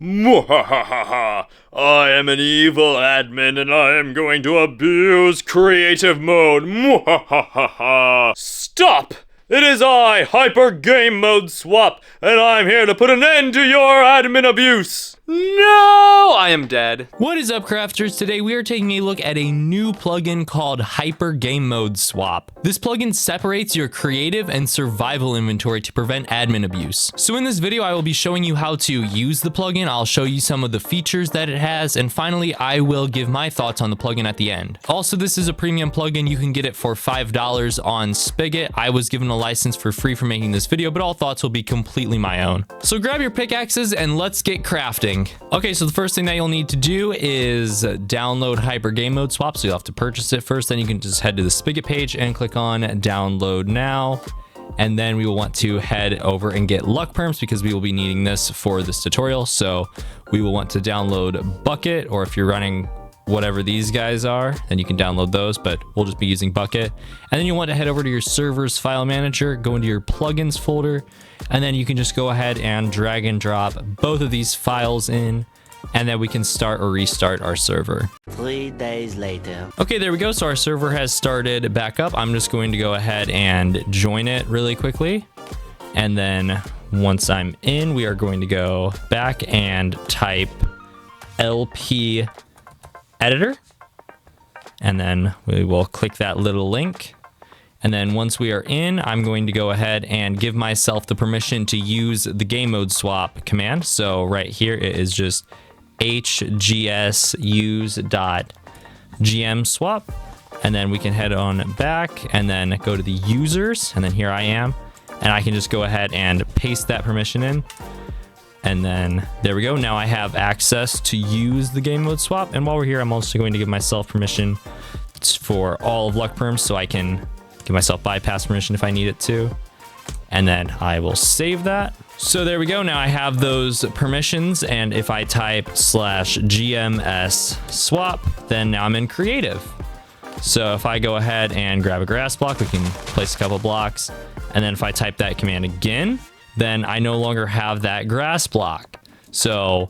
Mwahahaha! I am an evil admin and I am going to abuse creative mode. Mwahahaha! Stop! It is I, HyperGamemodeSwap, and I'm here to put an end to your admin abuse! No, I am dead. What is up, crafters? Today we are taking a look at a new plugin called HyperGamemodeSwap. This plugin separates your creative and survival inventory to prevent admin abuse. So in this video, I will be showing you how to use the plugin. I'll show you some of the features that it has, and finally, I will give my thoughts on the plugin at the end. Also, this is a premium plugin. You can get it for $5 on Spigot. I was given a license for free for making this video, but all thoughts will be completely my own. So grab your pickaxes and let's get crafting. Okay, so the first thing that you'll need to do is download HyperGamemodeSwap. So you'll have to purchase it first. Then you can just head to the Spigot page and click on download now. And then we will want to head over and get luck perms because we will be needing this for this tutorial. So we will want to download Bucket, or if you're running whatever these guys are, then you can download those, but we'll just be using Bucket. And then you want to head over to your server's file manager, go into your plugins folder, and then you can just go ahead and drag and drop both of these files in, and then we can start or restart our server. 3 days later. Okay, there we go. So our server has started back up. I'm just going to go ahead and join it really quickly. And then once I'm in, we are going to go back and type LP editor, and then we will click that little link. And then once we are in, I'm going to go ahead and give myself the permission to use the GamemodeSwap command. So right here it is just hgsuse.gmswap, and then we can head on back and then go to the users, and then here I am, and I can just go ahead and paste that permission in. And then there we go. Now I have access to use the GamemodeSwap. And while we're here, I'm also going to give myself permission for all of luck perms, so I can give myself bypass permission if I need it to. And then I will save that. So there we go. Now I have those permissions. And if I type /gmswap, then now I'm in creative. So if I go ahead and grab a grass block, we can place a couple blocks. And then if I type that command again, then I no longer have that grass block. So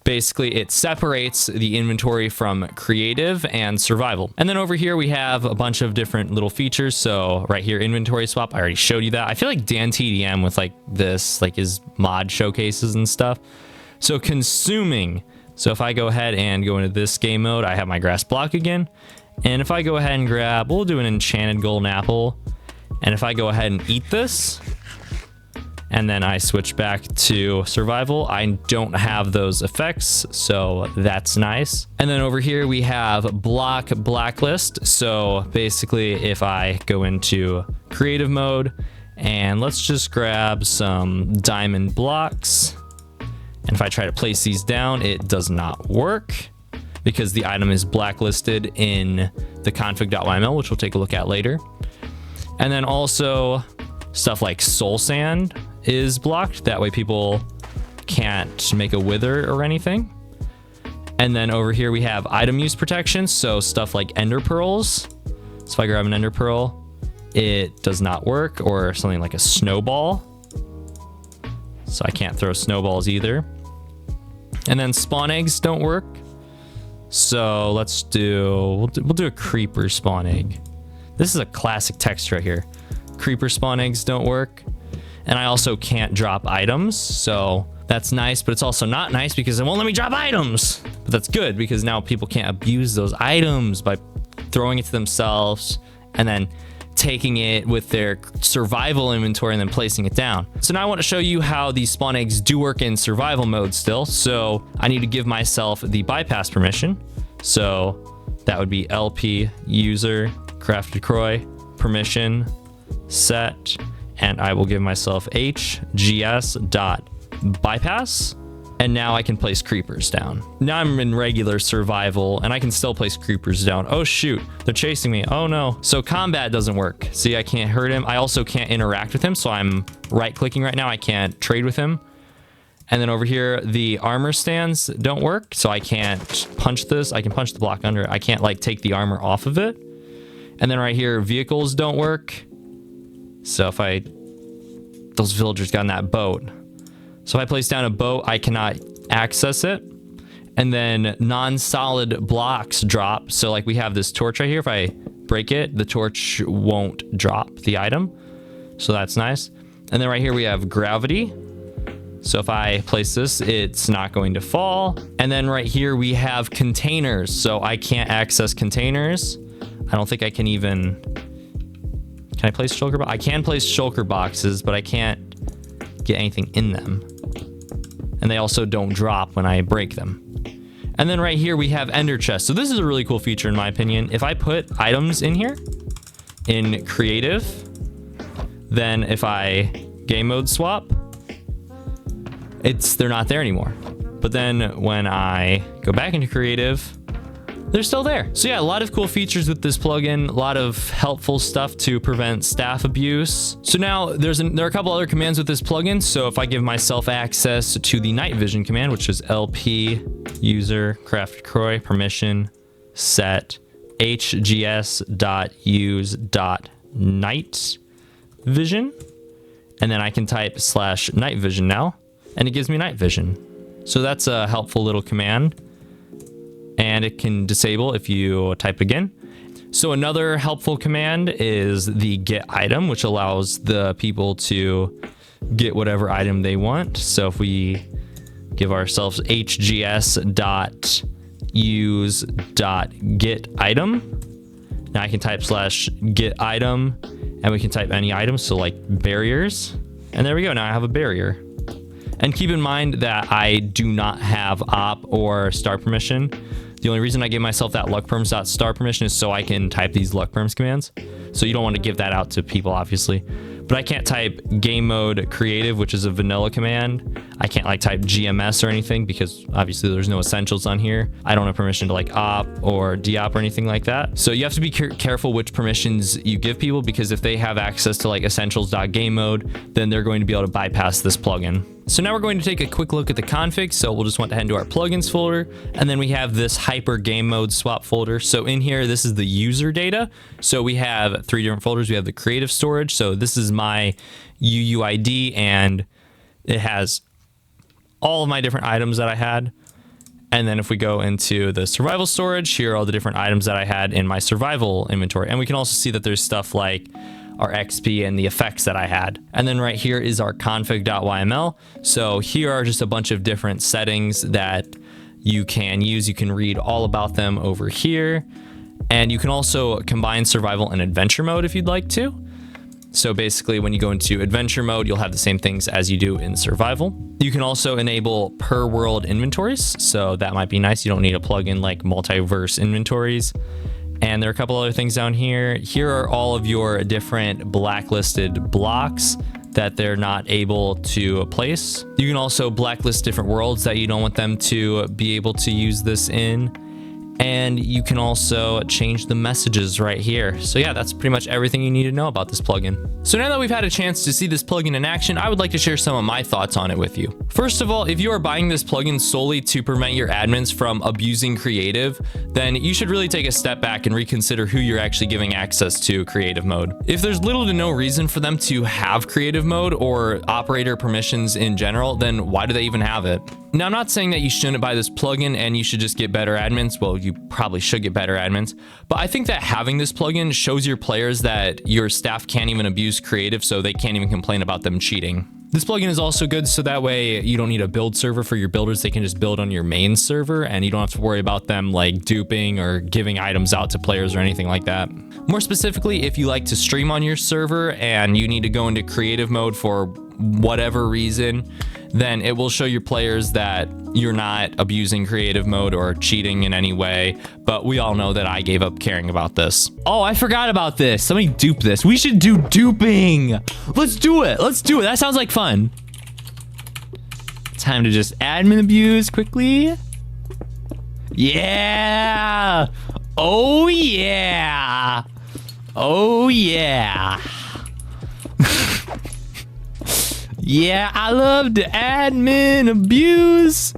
basically it separates the inventory from creative and survival. And then over here we have a bunch of different little features. So right here, inventory swap, I already showed you that. I feel like Dan TDM with like this, like his mod showcases and stuff. So consuming. So if I go ahead and go into this game mode, I have my grass block again. And if I go ahead and grab, we'll do an enchanted golden apple. And if I go ahead and eat this, and then I switch back to survival, I don't have those effects, so that's nice. And then over here we have block blacklist. So basically if I go into creative mode, and let's just grab some diamond blocks, and if I try to place these down, it does not work because the item is blacklisted in the config.yml, which we'll take a look at later. And then also stuff like soul sand is blocked. That way people can't make a wither or anything. And then over here we have item use protection. So stuff like ender pearls. So if I grab an ender pearl, it does not work, or something like a snowball. So I can't throw snowballs either. And then spawn eggs don't work. So let's we'll do a creeper spawn egg. This is a classic text right here. Creeper spawn eggs don't work. And I also can't drop items, so that's nice, but it's also not nice because it won't let me drop items. But that's good because now people can't abuse those items by throwing it to themselves and then taking it with their survival inventory and then placing it down. So now I want to show you how these spawn eggs do work in survival mode still. So I need to give myself the bypass permission. So that would be LP user CraftedCroix permission set. And I will give myself hgs.bypass. And now I can place creepers down. Now I'm in regular survival and I can still place creepers down. Oh shoot, they're chasing me. Oh no. So combat doesn't work. See, I can't hurt him. I also can't interact with him. So I'm right clicking right now. I can't trade with him. And then over here, the armor stands don't work. So I can't punch this. I can punch the block under it. I can't like take the armor off of it. And then right here, vehicles don't work. So if those villagers got in that boat. So if I place down a boat, I cannot access it. And then non-solid blocks drop. So like we have this torch right here. If I break it, the torch won't drop the item. So that's nice. And then right here we have gravity. So if I place this, it's not going to fall. And then right here we have containers. So I can't access containers. I don't think I can even... Can I place shulker boxes? I can place shulker boxes, but I can't get anything in them. And they also don't drop when I break them. And then right here we have ender chests. So this is a really cool feature in my opinion. If I put items in here in creative, then if I game mode swap, they're not there anymore. But then when I go back into creative, they're still there. So yeah, a lot of cool features with this plugin, a lot of helpful stuff to prevent staff abuse. So now there are a couple other commands with this plugin. So if I give myself access to the Nightvision command, which is lp user CraftedCroix permission set hgs.use.nightvision, and then I can type /nightvision now, and it gives me Nightvision. So that's a helpful little command. And it can disable if you type again. So another helpful command is the getitem, which allows the people to get whatever item they want. So if we give ourselves hgs.use.getitem, now I can type /getitem, and we can type any item, so like barriers. And there we go, now I have a barrier. And keep in mind that I do not have op or star permission. The only reason I gave myself that luckperms.star permission is so I can type these luckperms commands. So you don't want to give that out to people, obviously. But I can't type game mode creative, which is a vanilla command. I can't like type GMS or anything because obviously there's no essentials on here. I don't have permission to like op or deop or anything like that. So you have to be careful which permissions you give people, because if they have access to like essentials.gamemode, then they're going to be able to bypass this plugin. So now we're going to take a quick look at the config. So we'll just want to head into our plugins folder, and then we have this HyperGamemodeSwap folder. So in here, this is the user data. So we have 3 different folders. We have the creative storage. So this is my UUID, and it has all of my different items that I had. And then if we go into the survival storage, here are all the different items that I had in my survival inventory. And we can also see that there's stuff like our XP and the effects that I had. And then right here is our config.yml. So here are just a bunch of different settings that you can use. You can read all about them over here. And you can also combine survival and adventure mode if you'd like to. So basically when you go into adventure mode, you'll have the same things as you do in survival. You can also enable per world inventories. So that might be nice. You don't need a plugin like multiverse inventories. And there are a couple other things down here. Here are all of your different blacklisted blocks that they're not able to place. You can also blacklist different worlds that you don't want them to be able to use this in. And you can also change the messages right here. So yeah, that's pretty much everything you need to know about this plugin. So now that we've had a chance to see this plugin in action, I would like to share some of my thoughts on it with you. First of all, if you are buying this plugin solely to prevent your admins from abusing creative, then you should really take a step back and reconsider who you're actually giving access to creative mode. If there's little to no reason for them to have creative mode or operator permissions in general, then why do they even have it? Now, I'm not saying that you shouldn't buy this plugin and you should just get better admins. Well, you probably should get better admins, but I think that having this plugin shows your players that your staff can't even abuse creative, so they can't even complain about them cheating. This plugin is also good so that way you don't need a build server for your builders. They can just build on your main server and you don't have to worry about them like duping or giving items out to players or anything like that. More specifically, if you like to stream on your server and you need to go into creative mode for whatever reason, then it will show your players that you're not abusing creative mode or cheating in any way. But we all know that I gave up caring about this. Oh, I forgot about this. Somebody dupe this. We should do duping. Let's do it. Let's do it. That sounds like fun. Time to just admin abuse quickly. Yeah. Oh, yeah. Oh, yeah. Yeah, I love to admin abuse.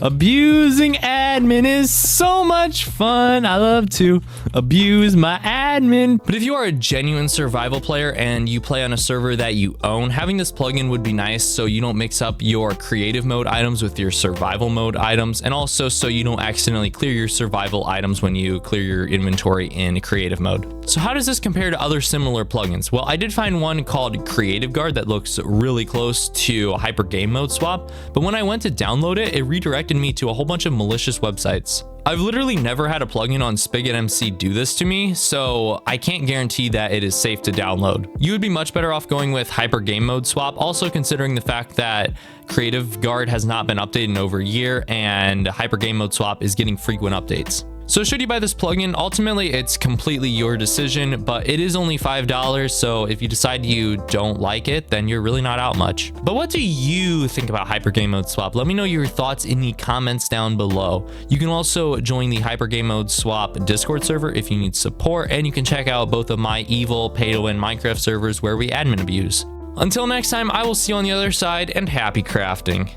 Abusing admin is so much fun. I love to abuse my admin. But if you are a genuine survival player and you play on a server that you own, having this plugin would be nice so you don't mix up your creative mode items with your survival mode items, and also so you don't accidentally clear your survival items when you clear your inventory in creative mode. So how does this compare to other similar plugins? Well, I did find one called Creative Guard that looks really close to HyperGamemodeSwap, but when I went to download it, it redirected me to a whole bunch of malicious websites. I've literally never had a plugin on Spigot MC do this to me, so I can't guarantee that it is safe to download. You would be much better off going with HyperGamemodeSwap, also considering the fact that Creative Guard has not been updated in over a year and HyperGamemodeSwap is getting frequent updates. So should you buy this plugin? Ultimately, it's completely your decision, but it is only $5, so if you decide you don't like it, then you're really not out much. But what do you think about HyperGamemodeSwap? Let me know your thoughts in the comments down below. You can also join the HyperGamemodeSwap Discord server if you need support, and you can check out both of my evil pay-to-win Minecraft servers where we admin abuse. Until next time, I will see you on the other side, and happy crafting.